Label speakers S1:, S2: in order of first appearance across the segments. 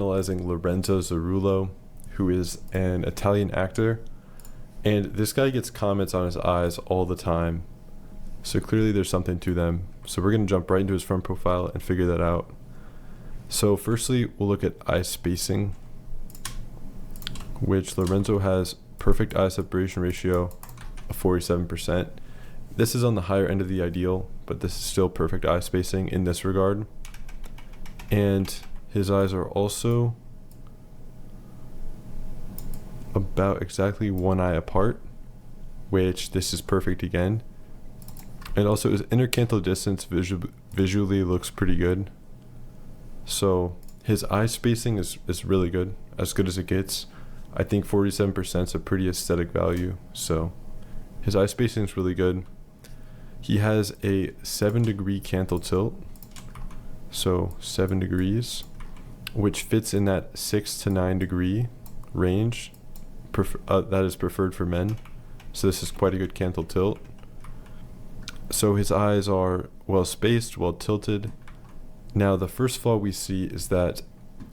S1: analyzing Lorenzo Zurzolo, who is an Italian actor, and this guy gets comments on his eyes all the time. So clearly there's something to them. So we're going to jump right into his front profile and figure that out. So firstly, we'll look at eye spacing, which Lorenzo has perfect eye separation ratio of 47%. This is on the higher end of the ideal, but this is still perfect eye spacing in this regard. And his eyes are also about exactly one eye apart, which this is perfect again. And also his intercanthal distance visually looks pretty good. So his eye spacing is really good as it gets. I think 47% is a pretty aesthetic value. So his eye spacing is really good. He has a 7-degree canthal tilt. So 7 degrees, which fits in that 6 to 9 degree range. That is preferred for men. So this is quite a good canthal tilt. So his eyes are well spaced, well tilted. Now the first flaw we see is that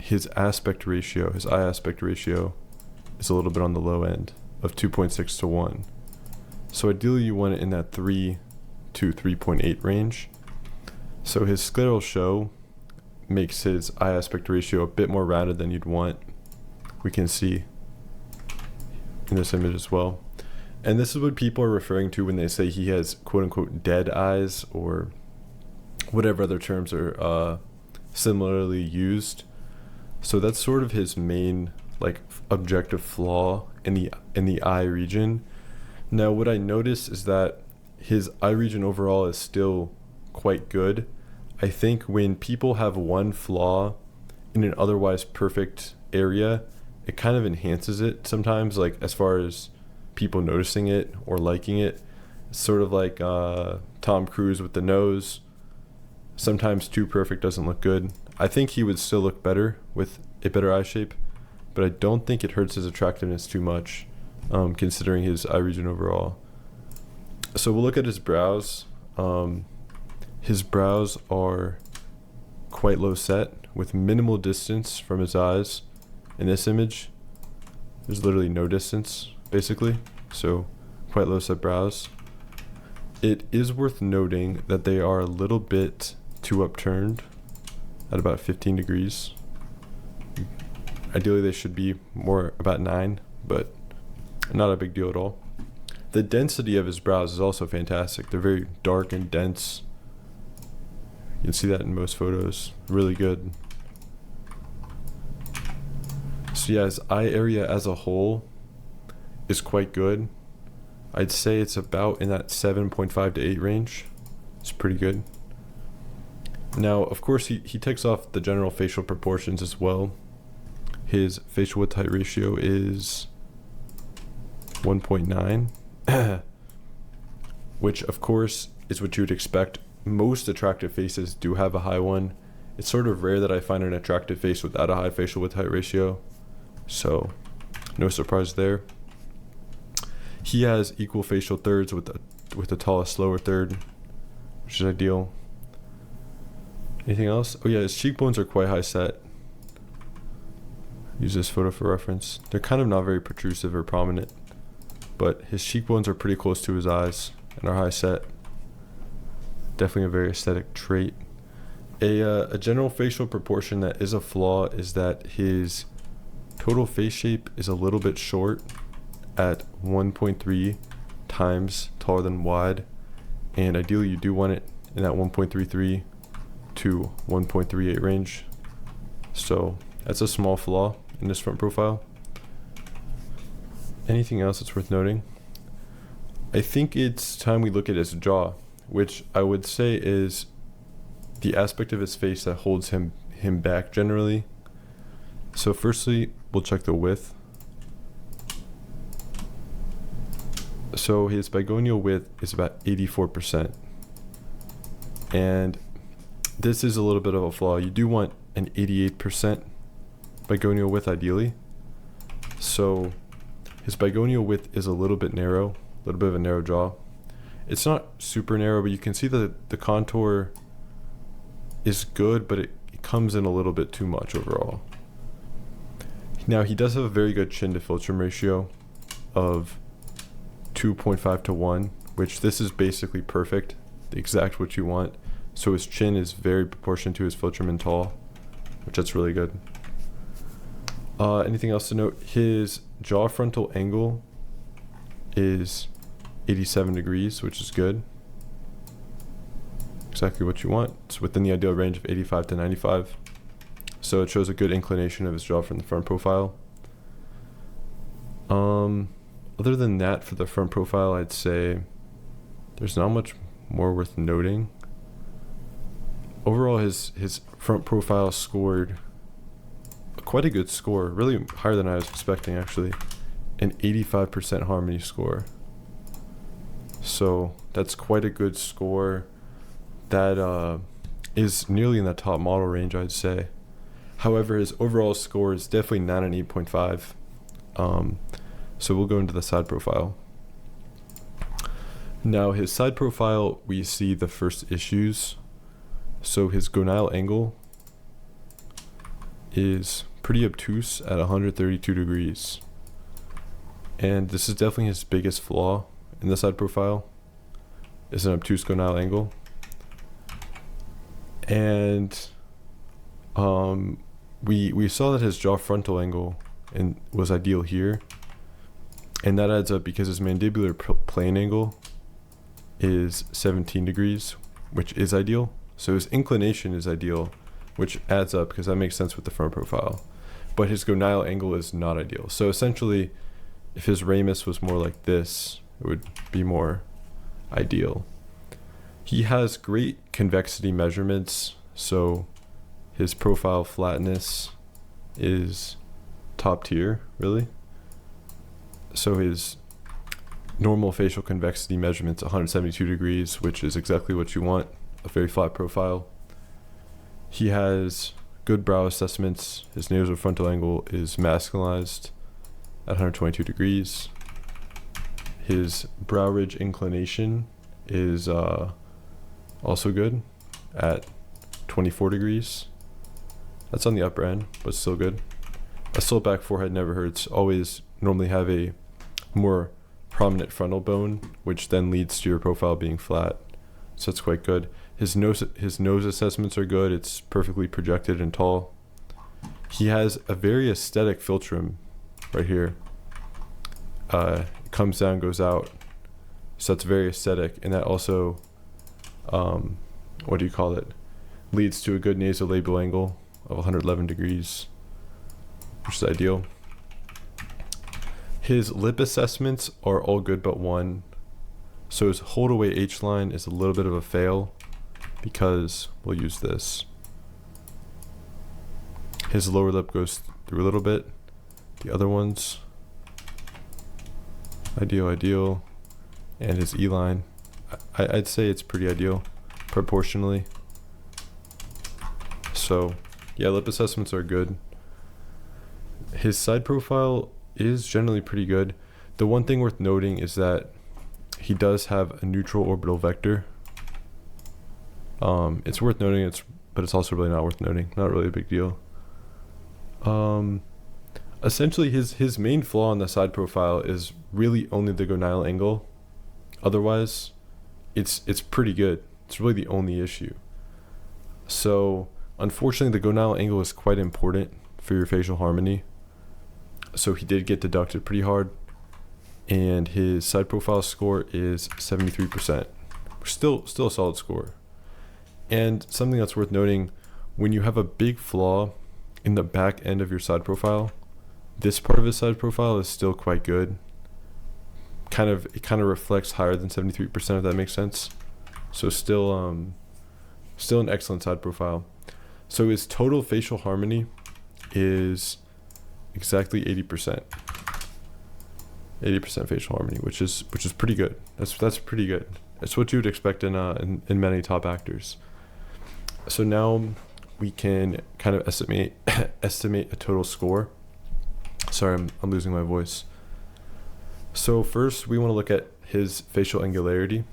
S1: his eye aspect ratio is a little bit on the low end of 2.6 to 1. So ideally you want it in that 3 to 3.8 range. So his scleral show makes his eye aspect ratio a bit more rounded than you'd want. We can see in this image as well. And this is what people are referring to when they say he has quote unquote dead eyes, or whatever other terms are similarly used. So that's sort of his main objective flaw in the eye region. Now what I notice is that his eye region overall is still quite good. I think when people have one flaw in an otherwise perfect area, it kind of enhances it sometimes, as far as people noticing it or liking it. It's sort of like Tom Cruise with the nose. Sometimes too perfect doesn't look good. I think he would still look better with a better eye shape, but I don't think it hurts his attractiveness too much, considering his eye region overall. So we'll look at his brows. His brows are quite low set with minimal distance from his eyes. In this image, there's literally no distance, basically. So quite low set brows. It is worth noting that they are a little bit too upturned at about 15 degrees. Ideally they should be more about 9, but not a big deal at all. The density of his brows is also fantastic. They're very dark and dense. You can see that in most photos. Really good. So yeah, his eye area as a whole is quite good. I'd say it's about in that 7.5 to 8 range. It's pretty good. Now, of course, he takes off the general facial proportions as well. His facial width height ratio is 1.9, which of course is what you would expect. Most attractive faces do have a high one. It's sort of rare that I find an attractive face without a high facial width height ratio. So no surprise there. He has equal facial thirds with the tallest lower third, which is ideal. Anything else? Oh yeah, his cheekbones are quite high set. Use this photo for reference. They're kind of not very protrusive or prominent, but his cheekbones are pretty close to his eyes and are high set. Definitely a very aesthetic trait. A general facial proportion that is a flaw is that his total face shape is a little bit short at 1.3 times taller than wide, and ideally you do want it in that 1.33 to 1.38 range. So that's a small flaw in this front profile. Anything else that's worth noting? I think it's time we look at his jaw, which I would say is the aspect of his face that holds him back generally. So firstly, we'll check the width. So his bigonial width is about 84%. And this is a little bit of a flaw. You do want an 88% bigonial width ideally. So his bigonial width is a little bit narrow, a little bit of a narrow jaw. It's not super narrow, but you can see that the contour is good, but it comes in a little bit too much overall. Now he does have a very good chin to philtrum ratio of 2.5 to 1, which this is basically perfect, the exact what you want. So his chin is very proportionate to his philtrum and tall, which that's really good. Anything else to note? His jaw frontal angle is 87 degrees, which is good. Exactly what you want. It's within the ideal range of 85 to 95. So it shows a good inclination of his jaw from the front profile. Other than that, for the front profile, I'd say there's not much more worth noting. Overall, his front profile scored quite a good score, really higher than I was expecting actually, an 85% harmony score. So that's quite a good score. That is nearly in the top model range, I'd say. However, his overall score is definitely not an 8.5. So we'll go into the side profile. Now his side profile, we see the first issues. So his gonal angle is pretty obtuse at 132 degrees. And this is definitely his biggest flaw in the side profile, is an obtuse gonal angle. And we saw that his jaw frontal angle was ideal here. And that adds up because his mandibular plane angle is 17 degrees, which is ideal. So his inclination is ideal, which adds up because that makes sense with the front profile. But his gonal angle is not ideal. So essentially, if his ramus was more like this, it would be more ideal. He has great convexity measurements, so his profile flatness is top tier, really. So his normal facial convexity measurements 172 degrees, which is exactly what you want, a very flat profile. He has good brow assessments. His nasofrontal angle is masculinized at 122 degrees. His brow ridge inclination is also good at 24 degrees. That's on the upper end, but still good. A slope back forehead never hurts. Always normally have a more prominent frontal bone, which then leads to your profile being flat. So that's quite good. His nose assessments are good. It's perfectly projected and tall. He has a very aesthetic philtrum right here. Comes down, goes out. So that's very aesthetic, and that also, what do you call it? Leads to a good nasolabial angle of 111 degrees, which is ideal. His lip assessments are all good but one. So his hold away H line is a little bit of a fail because we'll use this. His lower lip goes through a little bit. The other ones, ideal. And his E line, I'd say it's pretty ideal proportionally. So yeah, lip assessments are good. His side profile is generally pretty good. The one thing worth noting is that he does have a neutral orbital vector. It's worth noting, but it's also really not worth noting. Not really a big deal. Essentially, his main flaw in the side profile is really only the gonal angle. Otherwise, it's pretty good. It's really the only issue. So, unfortunately, the gonal angle is quite important for your facial harmony. So he did get deducted pretty hard, and his side profile score is 73%. Still a solid score. And something that's worth noting, when you have a big flaw in the back end of your side profile, this part of his side profile is still quite good. It kind of reflects higher than 73%, if that makes sense. So still an excellent side profile. So his total facial harmony is exactly 80%. 80% facial harmony, which is pretty good. That's pretty good. That's what you would expect in many top actors. So now we can kind of estimate a total score. Sorry, I'm losing my voice. So first, we want to look at his facial angularity.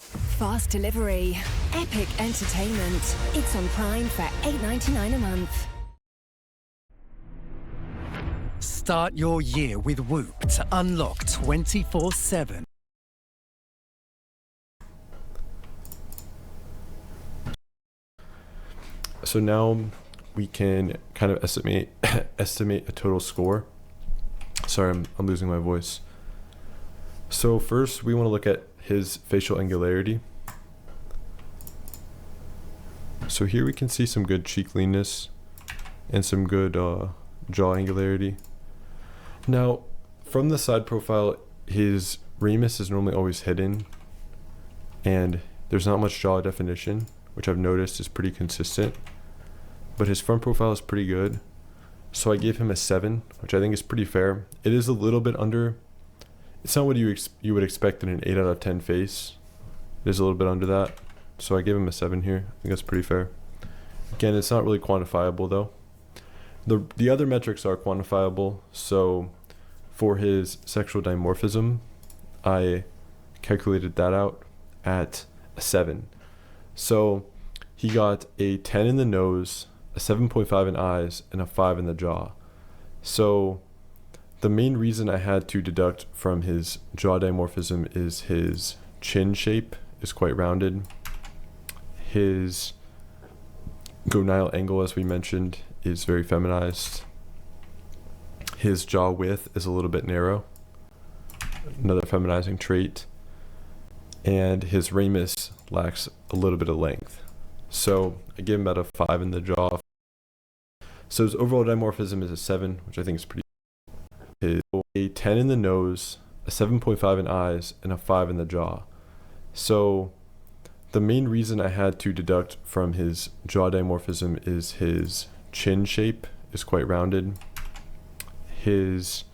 S2: Fast delivery, epic entertainment. It's on Prime for $8.99 a month.
S3: Start your year with Whoop to unlock 24/7.
S1: So now we can kind of estimate estimate a total score. Sorry, I'm losing my voice. So first we want to look at his facial angularity. So here we can see some good cheek leanness and some good jaw angularity. Now, from the side profile, his ramus is normally always hidden, and there's not much jaw definition, which I've noticed is pretty consistent. But his front profile is pretty good, so I gave him a 7, which I think is pretty fair. It is a little bit under. It's not what you would expect in an 8 out of 10 face. It is a little bit under that, so I gave him a 7 here. I think that's pretty fair. Again, it's not really quantifiable though. The other metrics are quantifiable. So for his sexual dimorphism, I calculated that out at a 7. So he got a 10 in the nose, a 7.5 in eyes, and a 5 in the jaw. So the main reason I had to deduct from his jaw dimorphism is his chin shape is quite rounded. His gonadal angle, as we mentioned, is very feminized. His jaw width is a little bit narrow, another feminizing trait. And his ramus lacks a little bit of length. So I gave him about a 5 in the jaw. So his overall dimorphism is a 7, which I think is pretty good. A 10 in the nose, a 7.5 in eyes, and a 5 in the jaw. So the main reason I had to deduct from his jaw dimorphism is his chin shape is quite rounded. His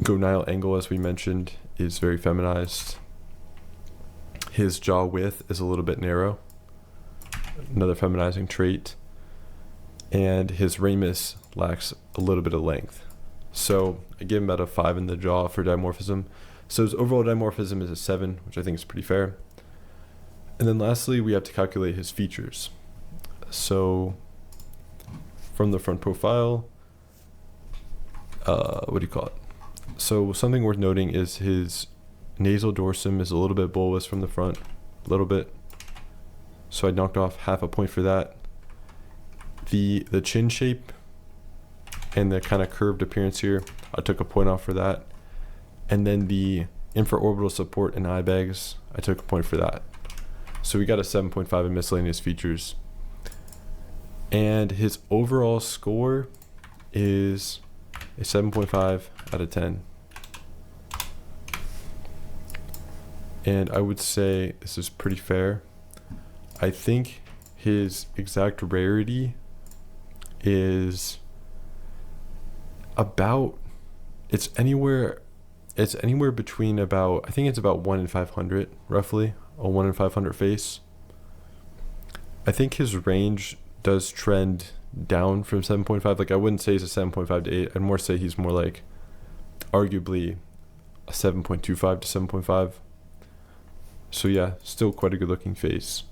S1: gonadal angle, as we mentioned, is very feminized. His jaw width is a little bit narrow, another feminizing trait. And his ramus lacks a little bit of length. So I gave him about a 5 in the jaw for dimorphism. So his overall dimorphism is a 7, which I think is pretty fair. And then lastly, we have to calculate his features. So from the front profile, So something worth noting is his nasal dorsum is a little bit bulbous from the front, a little bit. So I knocked off half a point for that. The chin shape and the kind of curved appearance here, I took a point off for that. And then the infraorbital support and eye bags, I took a point for that. So we got a 7.5 in miscellaneous features. And his overall score is a 7.5 out of 10. And I would say this is pretty fair. I think his exact rarity is about, it's anywhere between about, I think it's about 1 in 500, roughly, a 1 in 500 face. I think his range does trend down from 7.5. Like, I wouldn't say he's a 7.5 to 8. I'd more say he's more like arguably a 7.25 to 7.5. So yeah, still quite a good looking face.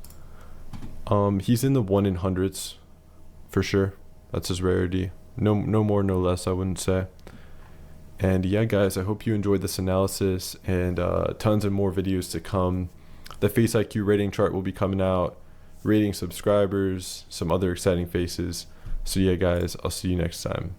S1: He's in the 1 in hundreds for sure. That's his rarity. No more, no less, I wouldn't say. And yeah, guys, I hope you enjoyed this analysis, and tons of more videos to come. The faceiq rating chart will be coming out, rating subscribers, some other exciting faces. So yeah, guys, I'll see you next time.